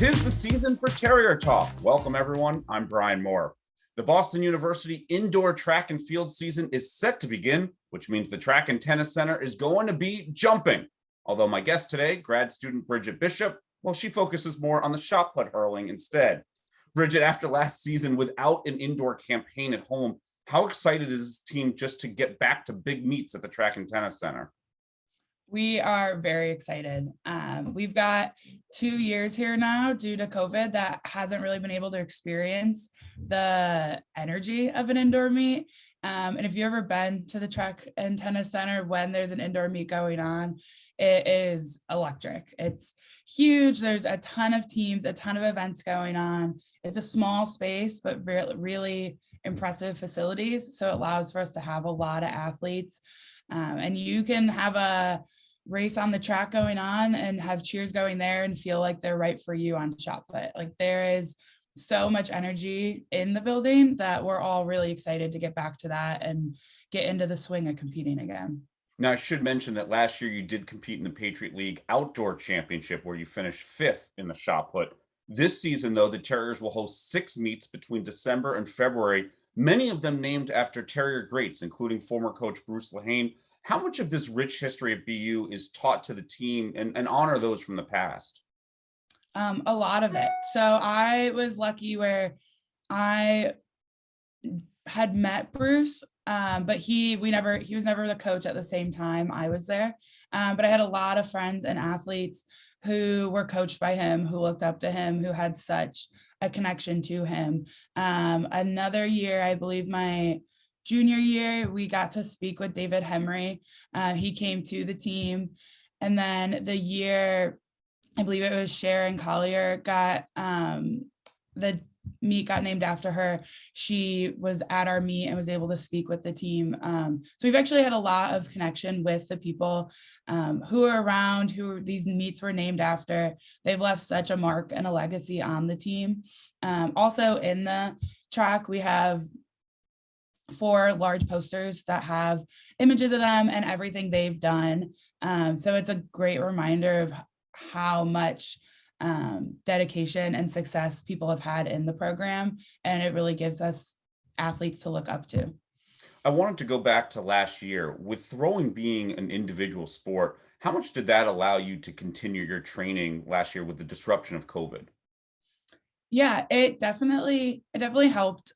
'Tis the season for Terrier Talk. Welcome, everyone. I'm Brian Moore. The Boston University indoor track and field season is set to begin, which means the track and tennis center is going to be jumping. Although my guest today, grad student Bridget Bishop, well, she focuses more on the shot put hurling instead. Bridget, after last season without an indoor campaign at home, how excited is this team just to get back to big meets at the track and tennis center? We are very excited. We've got 2 years here now due to COVID that hasn't really been able to experience the energy of an indoor meet. And if you've ever been to the track and tennis center when there's an indoor meet going on, it is electric. It's huge. There's a ton of teams, a ton of events going on. It's a small space, but really impressive facilities. So it allows for us to have a lot of athletes. And you can have a race on the track going on and have cheers going there and feel like they're right for you on shot put. Like there is so much energy in the building that we're all really excited to get back to that and get into the swing of competing again. Now, I should mention that last year you did compete in the Patriot League Outdoor Championship where you finished fifth in the shot put. This season, though, the Terriers will host 6 meets between December and February, many of them named after Terrier greats, including former coach Bruce Lehane. How much of this rich history of BU is taught to the team and honor those from the past? A lot of it. So I was lucky where I had met Bruce, but he was never the coach at the same time I was there. But I had a lot of friends and athletes who were coached by him, who looked up to him, who had such a connection to him. Another year, I believe my junior year, we got to speak with David Hemry. He came to the team. And then the year, I believe it was Sharon Collier got, the meet got named after her. She was at our meet and was able to speak with the team. So we've actually had a lot of connection with the people who are around, who these meets were named after. They've left such a mark and a legacy on the team. Also in the track, we have 4 large posters that have images of them and everything they've done. So it's a great reminder of how much dedication and success people have had in the program. And it really gives us athletes to look up to. I wanted to go back to last year. With throwing being an individual sport, how much did that allow you to continue your training last year with the disruption of COVID? Yeah, it definitely helped.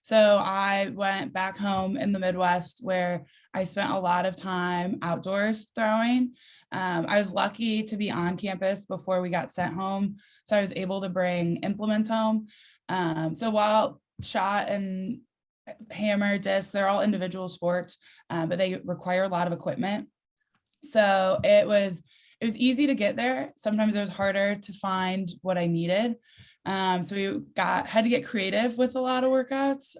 So I went back home in the Midwest where I spent a lot of time outdoors throwing. I was lucky to be on campus before we got sent home. So I was able to bring implements home. So while shot and hammer, disc, they're all individual sports, but they require a lot of equipment. So it was easy to get there. Sometimes it was harder to find what I needed. So we had to get creative with a lot of workouts.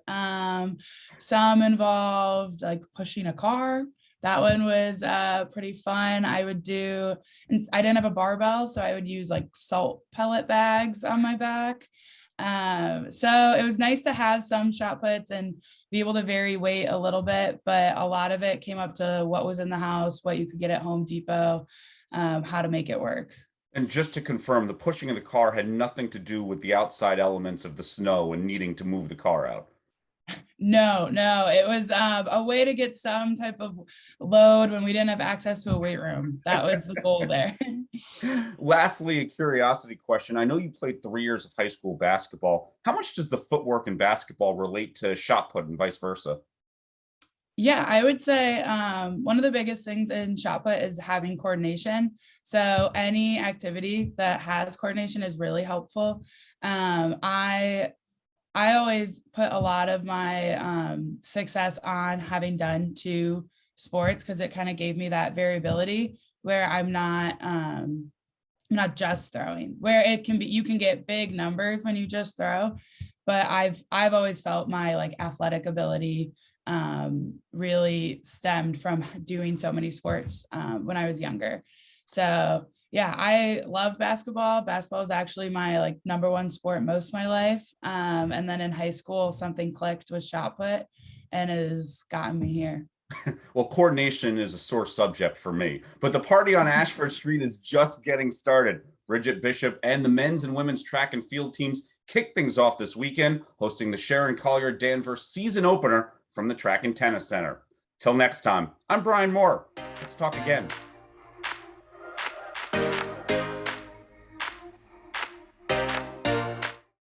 Some involved like pushing a car. That one was pretty fun. And I didn't have a barbell, so I would use like salt pellet bags on my back. So it was nice to have some shot puts and be able to vary weight a little bit, but a lot of it came up to what was in the house, what you could get at Home Depot, how to make it work. And just to confirm, the pushing of the car had nothing to do with the outside elements of the snow and needing to move the car out. No, it was a way to get some type of load when we didn't have access to a weight room. That was the goal there. Lastly, a curiosity question. I know you played 3 years of high school basketball. How much does the footwork in basketball relate to shot put and vice versa? Yeah, I would say one of the biggest things in shot put is having coordination. So any activity that has coordination is really helpful. I always put a lot of my success on having done 2 sports because it kind of gave me that variability where I'm not just throwing, where it can be, you can get big numbers when you just throw, but I've always felt my like athletic ability really stemmed from doing so many sports when I was younger. So yeah, I love basketball. Basketball is actually my like number 1 sport most of my life. And then in high school, something clicked with shot put and it has gotten me here. Well, coordination is a sore subject for me, but the party on Ashford Street is just getting started. Bridget Bishop and the men's and women's track and field teams kick things off this weekend, hosting the Sharon Collier Danvers season opener from the Track and Tennis Center. Till next time, I'm Brian Moore. Let's talk again.